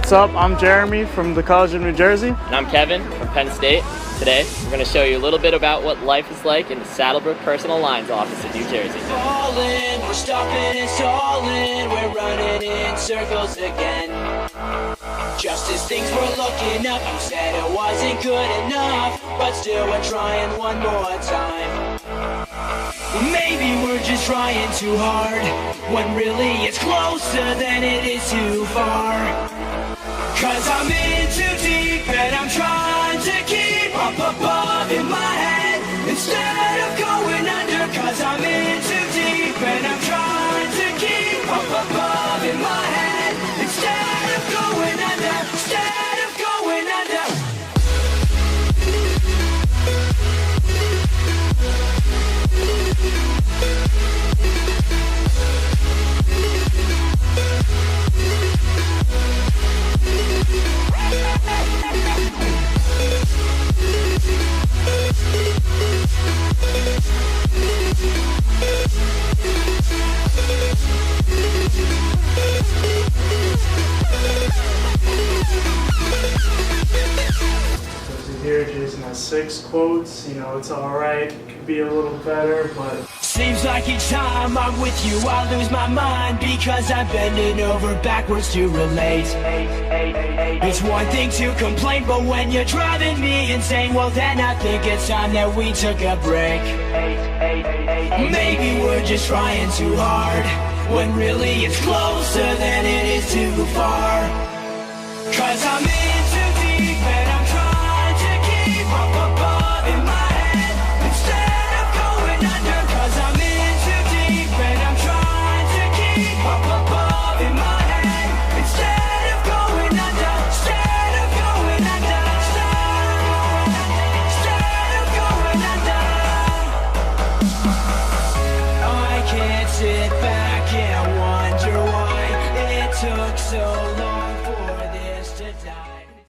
What's up? I'm Jeremy from the College of New Jersey. And I'm Kevin from Penn State. Today, we're going to show you a little bit about what life is like in the Saddlebrook Personal Lines office in New Jersey. Falling, we're stopping and stalling, we're running in circles again. Just as things were looking up, you said it wasn't good enough, but still we're trying one more time. Maybe we're just trying too hard, when really it's closer than it is too far. Cause I'm in too deep and I'm trying to keep up above in my head instead of going under. Cause I'm in too deep and I'm trying to keep up above in my head instead of going under, instead of going under. Here, Jason has 6 quotes. You know, it's alright. It could be a little better, but Seems like each time I'm with you I lose my mind because I'm bending over backwards to relate. It's one thing to complain, but when you're driving me insane, well then I think it's time that we took a break. Maybe we're just trying too hard, when really it's closer than it is too far. Cause I'm in